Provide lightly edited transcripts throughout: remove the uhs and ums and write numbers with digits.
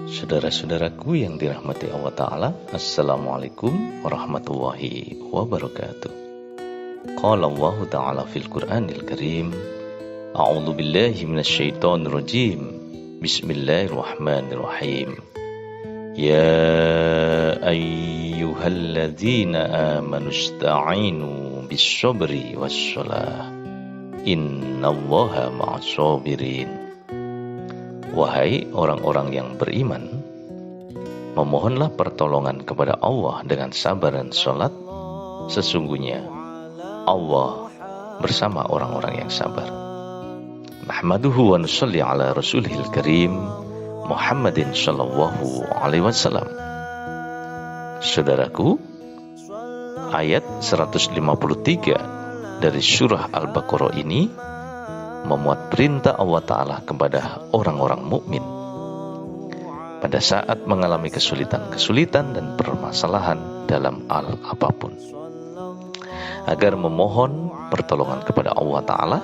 Saudara-saudaraku yang dirahmati Allah Ta'ala, Assalamualaikum warahmatullahi wabarakatuh. Qala Allah Ta'ala fil Qur'anil Karim, A'udzu billahi minasyaitonir rajim. Bismillahirrahmanirrahim. Ya ayyuhalladzina amanu ista'inu bis-sabri was-shalah. Innallaha ma'as-sabirin. Wahai orang-orang yang beriman, memohonlah pertolongan kepada Allah dengan sabar dan sholat. Sesungguhnya Allah bersama orang-orang yang sabar. Nahmaduhu wa nusalli ala rasulihil karim Muhammadin sallallahu alaihi wasallam. Saudaraku, ayat 153 dari surah Al-Baqarah ini memuat perintah Allah Ta'ala kepada orang-orang mukmin pada saat mengalami kesulitan-kesulitan dan permasalahan dalam hal apapun, agar memohon pertolongan kepada Allah Ta'ala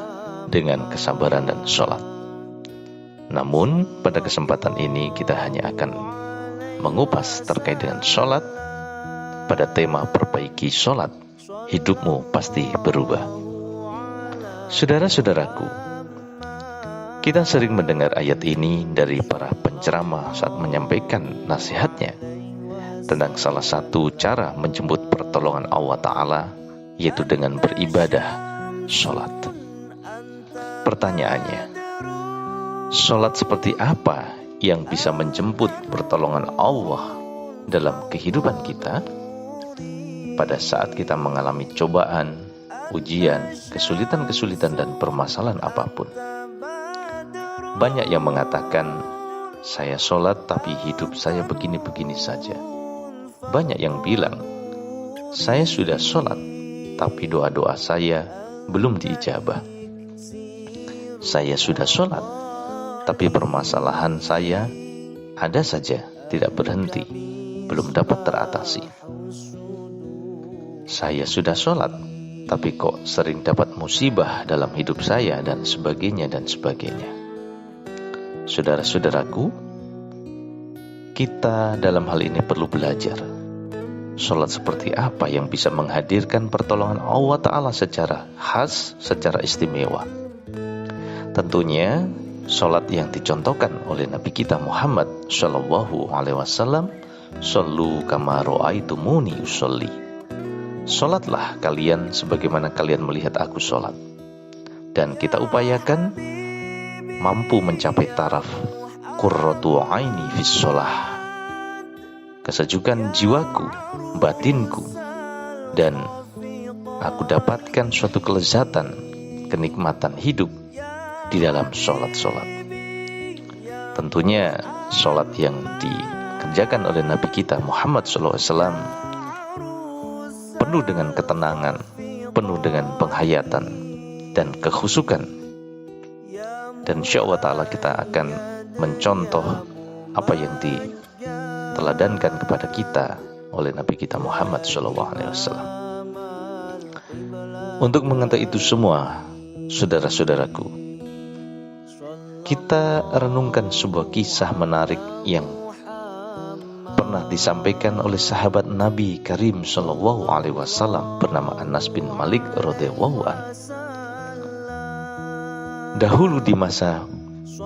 dengan kesabaran dan sholat. Namun pada kesempatan ini kita hanya akan mengupas terkait dengan sholat pada tema perbaiki sholat, hidupmu pasti berubah. Saudara-saudaraku, kita sering mendengar ayat ini dari para penceramah saat menyampaikan nasihatnya tentang salah satu cara menjemput pertolongan Allah Ta'ala, yaitu dengan beribadah, sholat. Pertanyaannya, sholat seperti apa yang bisa menjemput pertolongan Allah dalam kehidupan kita pada saat kita mengalami cobaan, ujian, kesulitan-kesulitan dan permasalahan apapun? Banyak yang mengatakan, saya sholat tapi hidup saya begini-begini saja. Banyak yang bilang, saya sudah sholat tapi doa-doa saya belum diijabah. Saya sudah sholat tapi permasalahan saya ada saja, tidak berhenti, belum dapat teratasi. Saya sudah sholat tapi kok sering dapat musibah dalam hidup saya, dan sebagainya dan sebagainya. Saudara-saudaraku, kita dalam hal ini perlu belajar sholat seperti apa yang bisa menghadirkan pertolongan Allah Ta'ala secara khas, secara istimewa. Tentunya sholat yang dicontohkan oleh Nabi kita Muhammad Sallallahu Alaihi Wasallam, Shollu kama ra'aitumuni usolli. Sholatlah kalian sebagaimana kalian melihat aku sholat. Dan kita upayakan mampu mencapai taraf qurratu aini fis sholah, kesejukan jiwaku, batinku, dan aku dapatkan suatu kelezatan, kenikmatan hidup di dalam sholat-sholat. Tentunya sholat yang dikerjakan oleh Nabi kita Muhammad SAW penuh dengan ketenangan, penuh dengan penghayatan dan kekhusukan. Dan insya-Allah Ta'ala kita akan mencontoh apa yang diteladankan kepada kita oleh Nabi kita Muhammad SAW. Untuk mengetahui itu semua, saudara-saudaraku, kita renungkan sebuah kisah menarik yang pernah disampaikan oleh sahabat Nabi Karim Sallallahu Alaihi Wasallam bernama Anas bin Malik radhiyallahu anhu. Dahulu di masa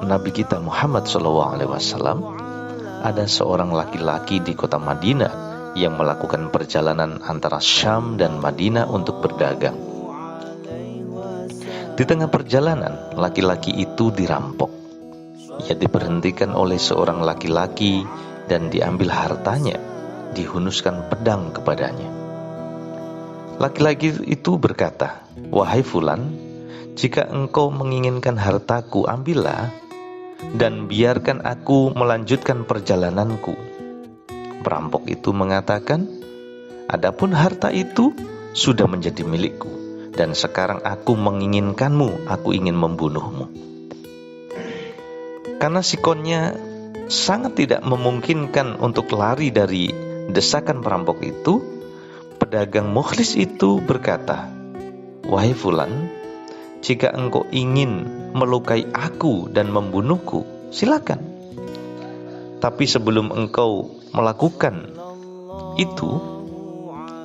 Nabi kita Muhammad SAW, ada seorang laki-laki di kota Madinah yang melakukan perjalanan antara Syam dan Madinah untuk berdagang. Di tengah perjalanan, laki-laki itu dirampok. Ia diberhentikan oleh seorang laki-laki dan diambil hartanya, dihunuskan pedang kepadanya. Laki-laki itu berkata, "Wahai Fulan, jika engkau menginginkan hartaku, ambillah, dan biarkan aku melanjutkan perjalananku." Perampok itu mengatakan, "Adapun harta itu sudah menjadi milikku, dan sekarang aku menginginkanmu, aku ingin membunuhmu." Karena sikonnya sangat tidak memungkinkan untuk lari dari desakan perampok itu, pedagang mukhlis itu berkata, "Wahai Fulan, jika engkau ingin melukai aku dan membunuhku, silakan. Tapi sebelum engkau melakukan itu,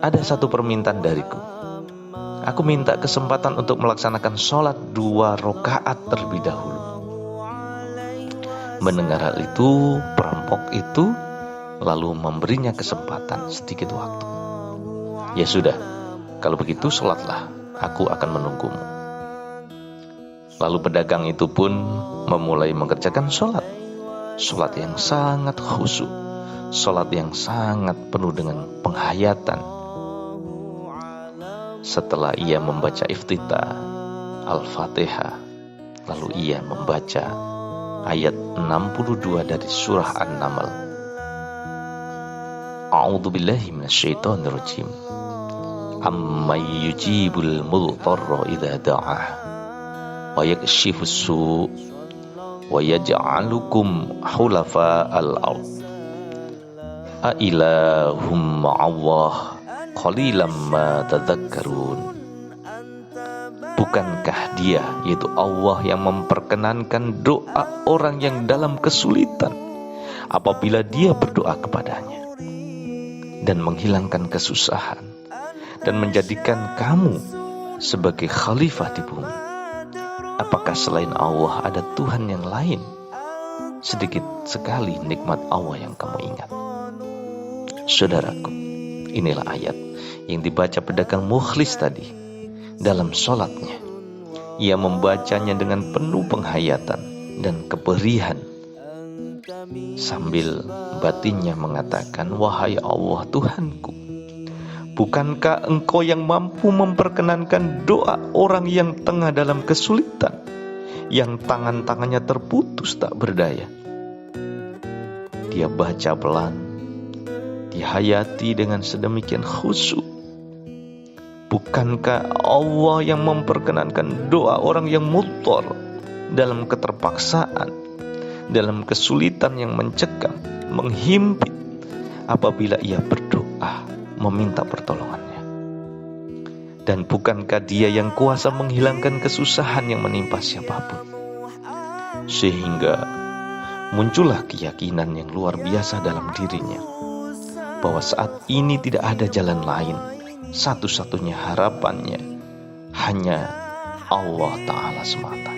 ada satu permintaan dariku. Aku minta kesempatan untuk melaksanakan sholat 2 rakaat terlebih dahulu. Mendengar hal itu, perampok itu lalu memberinya kesempatan sedikit waktu. Ya sudah, kalau begitu sholatlah, aku akan menunggumu. Lalu pedagang itu pun memulai mengerjakan sholat. Sholat yang sangat khusyuk, sholat yang sangat penuh dengan penghayatan. Setelah ia membaca iftitah Al-Fatihah, lalu ia membaca ayat 62 dari surah An-Naml. A'udzubillahi minasyaitonirrajim. Amman yujibul mudtarra idza da'ah wa yakshifus su' wa yaj'alukum khulafa'al ard. A ilahum ma'allah qalilam ma tadhakkarun. Bukankah Dia, yaitu Allah, yang memperkenankan doa orang yang dalam kesulitan apabila dia berdoa kepadanya, dan menghilangkan kesusahan, dan menjadikan kamu sebagai khalifah di bumi? Apakah selain Allah ada Tuhan yang lain? Sedikit sekali nikmat Allah yang kamu ingat. Saudaraku, inilah ayat yang dibaca pedagang mukhlis tadi dalam sholatnya. Ia membacanya dengan penuh penghayatan dan keperihan, sambil batinnya mengatakan, wahai Allah Tuhanku, bukankah Engkau yang mampu memperkenankan doa orang yang tengah dalam kesulitan, yang tangan-tangannya terputus tak berdaya? Dia baca pelan, dihayati dengan sedemikian khusyuk. Bukankah Allah yang memperkenankan doa orang yang mudtar, dalam keterpaksaan, dalam kesulitan yang mencekam, menghimpit, apabila ia berdoa meminta pertolongannya? Dan bukankah Dia yang kuasa menghilangkan kesusahan yang menimpa siapapun? Sehingga muncullah keyakinan yang luar biasa dalam dirinya, bahwa saat ini tidak ada jalan lain, satu-satunya harapannya hanya Allah Ta'ala semata.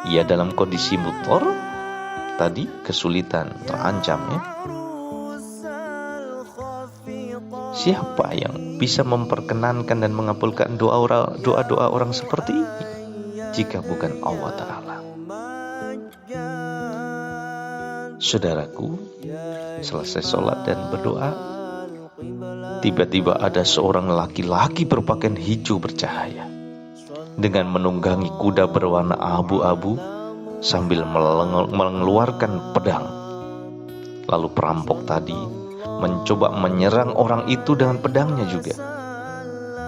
Ia dalam kondisi mudtar tadi, kesulitan, terancam ya. Siapa yang bisa memperkenankan dan mengabulkan doa-doa orang seperti ini jika bukan Allah Ta'ala? Saudaraku, selesai sholat dan berdoa, tiba-tiba ada seorang laki-laki berpakaian hijau bercahaya dengan menunggangi kuda berwarna abu-abu sambil mengeluarkan pedang. Lalu perampok tadi mencoba menyerang orang itu dengan pedangnya juga.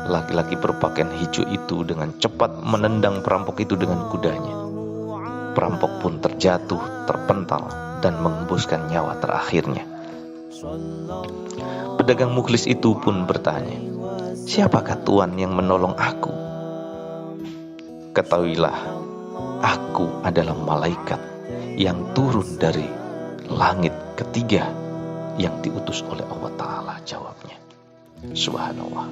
Laki-laki berpakaian hijau itu dengan cepat menendang perampok itu dengan kudanya. Perampok pun terjatuh, terpental, dan mengembuskan nyawa terakhirnya. Pedagang mukhlis itu pun bertanya, siapakah Tuhan yang menolong aku? Ketahuilah, aku adalah malaikat yang turun dari langit ketiga yang diutus oleh Allah Ta'ala, jawabnya. Subhanallah.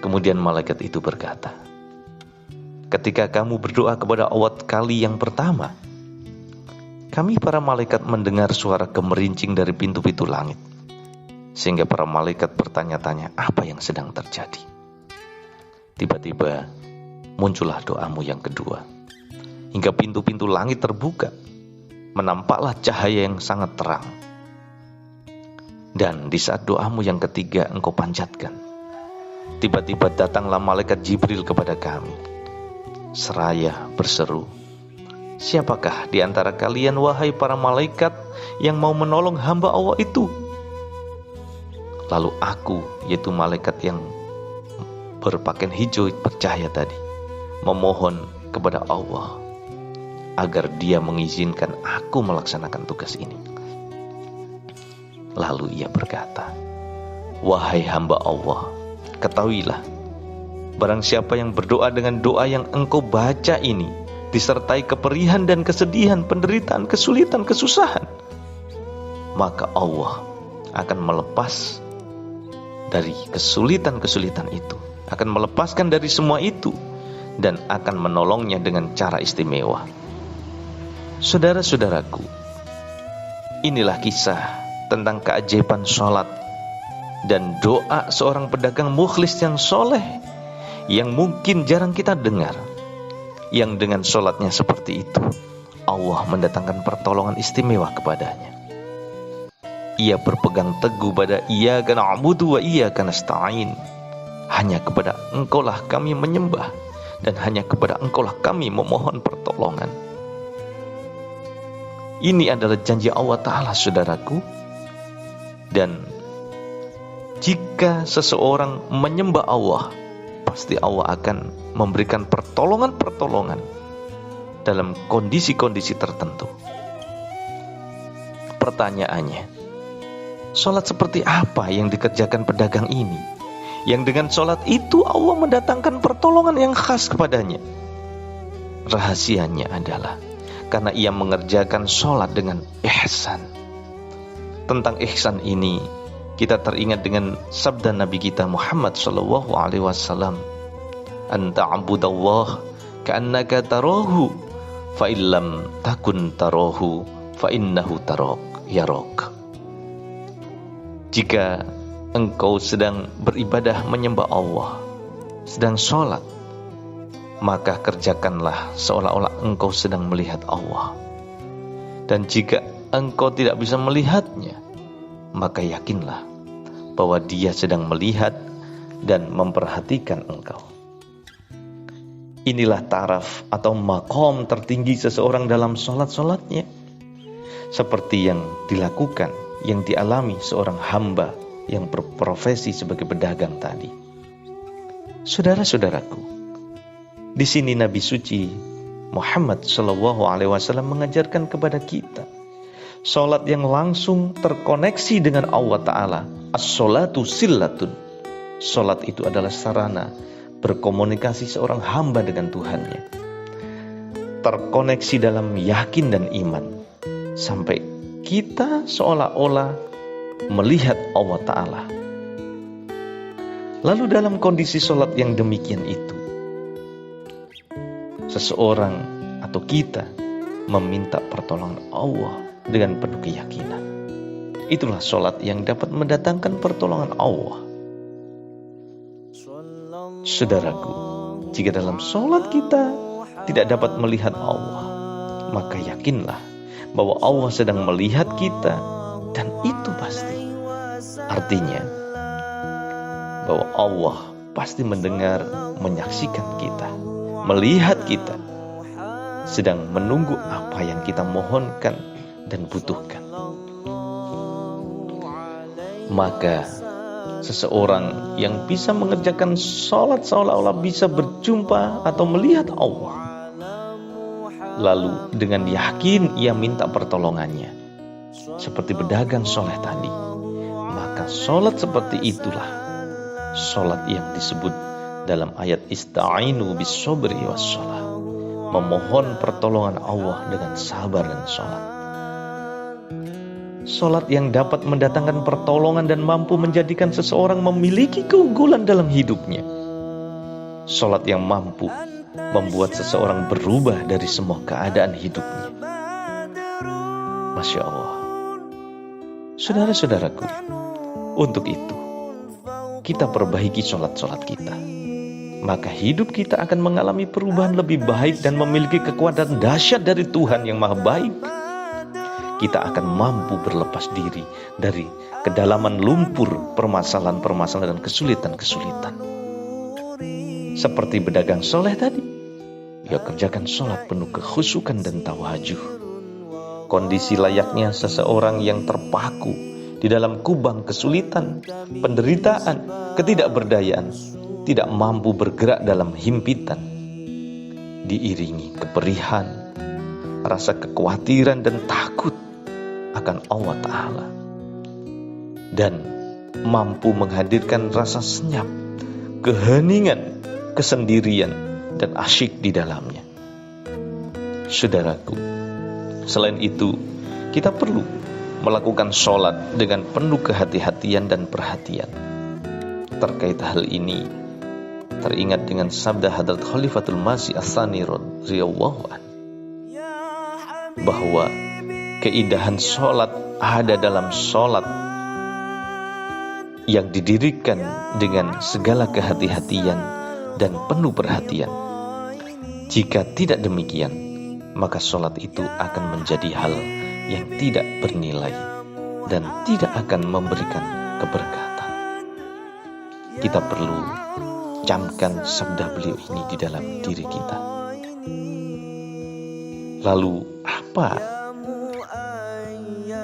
Kemudian malaikat itu berkata, ketika kamu berdoa kepada Allah kali yang pertama, kami para malaikat mendengar suara gemerincing dari pintu-pintu langit, sehingga para malaikat bertanya-tanya apa yang sedang terjadi. Tiba-tiba muncullah doamu yang kedua, hingga pintu-pintu langit terbuka, menampaklah cahaya yang sangat terang. Dan di saat doamu yang ketiga engkau panjatkan, tiba-tiba datanglah malaikat Jibril kepada kami, seraya berseru, siapakah di antara kalian, wahai para malaikat, yang mau menolong hamba Allah itu? Lalu aku, yaitu malaikat yang berpakaian hijau bercahaya tadi, memohon kepada Allah agar Dia mengizinkan aku melaksanakan tugas ini. Lalu ia berkata, wahai hamba Allah, ketahuilah, barang siapa yang berdoa dengan doa yang engkau baca ini disertai keperihan dan kesedihan, penderitaan, kesulitan, kesusahan, maka Allah akan melepas dari kesulitan-kesulitan itu, akan melepaskan dari semua itu, dan akan menolongnya dengan cara istimewa. Saudara-saudaraku, inilah kisah tentang keajaiban sholat dan doa seorang pedagang mukhlis yang soleh, yang mungkin jarang kita dengar, yang dengan sholatnya seperti itu Allah mendatangkan pertolongan istimewa kepadanya. Ia berpegang teguh pada iyyaka na'budu wa iyyaka nasta'in. Hanya kepada Engkaulah kami menyembah, dan hanya kepada Engkaulah kami memohon pertolongan. Ini adalah janji Allah Ta'ala, saudaraku. Dan jika seseorang menyembah Allah, pasti Allah akan memberikan pertolongan-pertolongan dalam kondisi-kondisi tertentu. Pertanyaannya, sholat seperti apa yang dikerjakan pedagang ini, yang dengan sholat itu Allah mendatangkan pertolongan yang khas kepadanya? Rahasianya adalah karena ia mengerjakan sholat dengan ihsan. Tentang ihsan ini kita teringat dengan sabda Nabi kita Muhammad SAW, anta abudallah ka'annaka tarahu fa illam takun tarahu fa innahu yarak. Jika engkau sedang beribadah menyembah Allah, sedang sholat, maka kerjakanlah seolah-olah engkau sedang melihat Allah. Dan jika engkau tidak bisa melihatnya, maka yakinlah bahwa Dia sedang melihat dan memperhatikan engkau. Inilah taraf atau maqam tertinggi seseorang dalam sholat-sholatnya, seperti yang dilakukan, yang dialami seorang hamba yang berprofesi sebagai pedagang tadi. Saudara-saudaraku, di sini Nabi suci Muhammad SAW mengajarkan kepada kita sholat yang langsung terkoneksi dengan Allah Ta'ala. As-sholatu sillatun. Sholat itu adalah sarana berkomunikasi seorang hamba dengan Tuhannya, terkoneksi dalam yakin dan iman, sampai kita seolah-olah melihat Allah Ta'ala. Lalu dalam kondisi sholat yang demikian itu, seseorang atau kita meminta pertolongan Allah dengan penuh keyakinan. Itulah sholat yang dapat mendatangkan pertolongan Allah. Saudaraku, jika dalam sholat kita tidak dapat melihat Allah, maka yakinlah bahwa Allah sedang melihat kita, dan itu pasti. Artinya bahwa Allah pasti mendengar, menyaksikan kita, melihat kita, sedang menunggu apa yang kita mohonkan dan butuhkan. Maka seseorang yang bisa mengerjakan sholat seolah-olah bisa berjumpa atau melihat Allah, lalu dengan yakin ia minta pertolongannya, seperti pedagang soleh tadi, maka sholat seperti itulah sholat yang disebut dalam ayat ista'inu bis-sobri was-sholah, memohon pertolongan Allah dengan sabar dan sholat. Sholat yang dapat mendatangkan pertolongan dan mampu menjadikan seseorang memiliki keunggulan dalam hidupnya. Sholat yang mampu membuat seseorang berubah dari semua keadaan hidupnya. Masya Allah. Saudara-saudaraku, untuk itu kita perbaiki sholat-sholat kita, maka hidup kita akan mengalami perubahan lebih baik dan memiliki kekuatan dahsyat dari Tuhan yang maha baik. Kita akan mampu berlepas diri dari kedalaman lumpur permasalahan-permasalahan dan kesulitan-kesulitan. Seperti pedagang soleh tadi, ia kerjakan sholat penuh kekhusyukan dan tawajuh. Kondisi layaknya seseorang yang terpaku di dalam kubang kesulitan, penderitaan, ketidakberdayaan, tidak mampu bergerak dalam himpitan, diiringi keperihan, rasa kekhawatiran dan takut akan Allah Ta'ala, dan mampu menghadirkan rasa senyap, keheningan, kesendirian, dan asyik di dalamnya. Saudaraku, selain itu, kita perlu melakukan sholat dengan penuh kehati-hatian dan perhatian. Terkait hal ini, teringat dengan sabda Hadrat Khalifatul Masih Ats-Tsani radhiyallahu anhu bahwa keindahan sholat ada dalam sholat yang didirikan dengan segala kehati-hatian dan penuh perhatian. Jika tidak demikian, maka sholat itu akan menjadi hal yang tidak bernilai dan tidak akan memberikan keberkatan. Kita perlu camkan sabda beliau ini di dalam diri kita. Lalu apa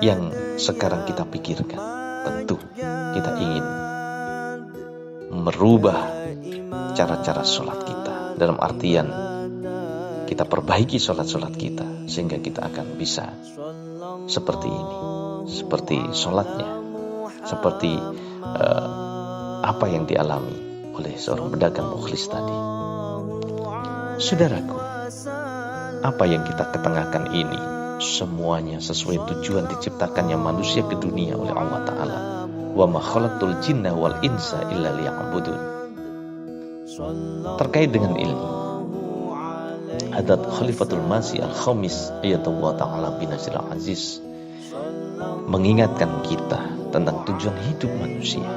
yang sekarang kita pikirkan? Tentu kita ingin merubah cara-cara sholat kita. Dalam artian kita perbaiki sholat-sholat kita sehingga kita akan bisa seperti ini, seperti sholatnya, seperti apa yang dialami oleh seorang pedagang mukhlis tadi. Saudaraku, apa yang kita ketengahkan ini semuanya sesuai tujuan diciptakannya manusia ke dunia oleh Allah Ta'ala. Wa ma khalaqtul jinna wal insa illa liya'budun. Terkait dengan ilmu, Hadrat Khalifatul Masih Al-Khamis ayatullah ta'ala binazil aziz mengingatkan kita tentang tujuan hidup manusia,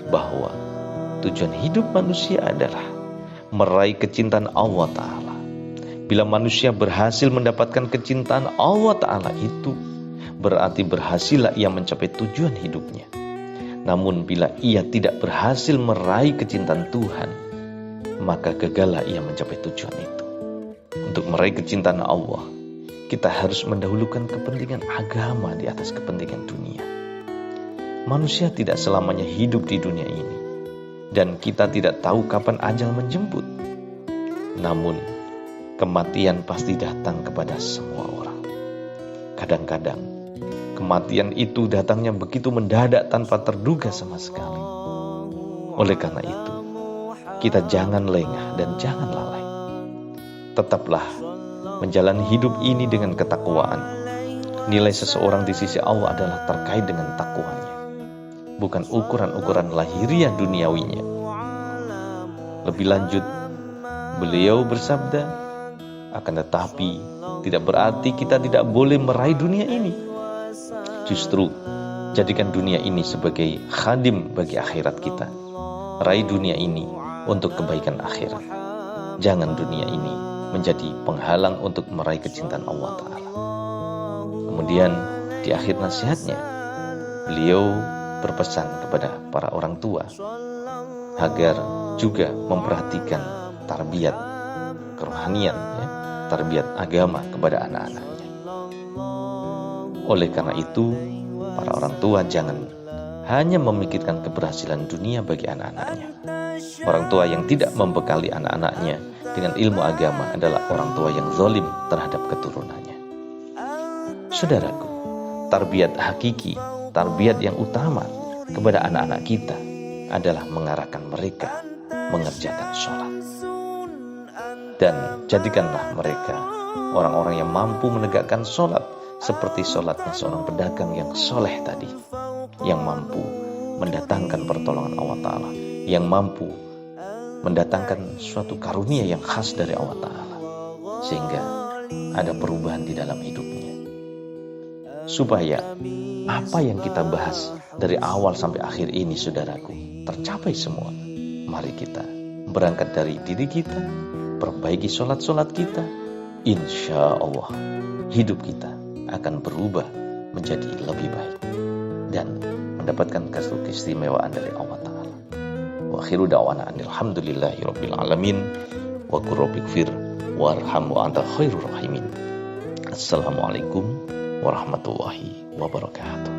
bahwa tujuan hidup manusia adalah meraih kecintaan Allah Ta'ala. Bila manusia berhasil mendapatkan kecintaan Allah Ta'ala itu, berarti berhasillah ia mencapai tujuan hidupnya. Namun bila ia tidak berhasil meraih kecintaan Tuhan, maka gagallah ia mencapai tujuan itu. Untuk meraih kecintaan Allah, kita harus mendahulukan kepentingan agama di atas kepentingan dunia. Manusia tidak selamanya hidup di dunia ini, dan kita tidak tahu kapan ajal menjemput. Namun kematian pasti datang kepada semua orang. Kadang-kadang kematian itu datangnya begitu mendadak tanpa terduga sama sekali. Oleh karena itu, kita jangan lengah dan jangan lalai. Tetaplah menjalani hidup ini dengan ketakwaan. Nilai seseorang di sisi Allah adalah terkait dengan takwanya, bukan ukuran-ukuran lahiriah duniawinya. Lebih lanjut, beliau bersabda, akan tetapi tidak berarti kita tidak boleh meraih dunia ini. Justru jadikan dunia ini sebagai khadim bagi akhirat kita. Raih dunia ini untuk kebaikan akhirat. Jangan dunia ini menjadi penghalang untuk meraih kecintaan Allah Ta'ala. Kemudian di akhir nasihatnya, beliau berpesan kepada para orang tua agar juga memperhatikan tarbiyat kerohanian, tarbiyat agama kepada anak-anaknya. Oleh karena itu, para orang tua jangan hanya memikirkan keberhasilan dunia bagi anak-anaknya. Orang tua yang tidak membekali anak-anaknya dengan ilmu agama adalah orang tua yang zalim terhadap keturunannya. Saudaraku, tarbiyat hakiki, tarbiyat yang utama kepada anak-anak kita adalah mengarahkan mereka mengerjakan sholat. Dan jadikanlah mereka orang-orang yang mampu menegakkan sholat seperti sholatnya seorang pedagang yang soleh tadi, yang mampu mendatangkan pertolongan Allah Ta'ala, yang mampu mendatangkan suatu karunia yang khas dari Allah Ta'ala, sehingga ada perubahan di dalam hidupnya. Supaya apa yang kita bahas dari awal sampai akhir ini, saudaraku, tercapai semua. Mari kita berangkat dari diri kita, perbaiki sholat-sholat kita. Insya Allah hidup kita akan berubah menjadi lebih baik dan mendapatkan keistimewaan dari Allah Ta'ala. Wa akhiru da'wana alhamdulillahi rabbil alamin wa qur rabbighfir warham wa anta khairur rahimin. Assalamualaikum warahmatullahi wabarakatuh.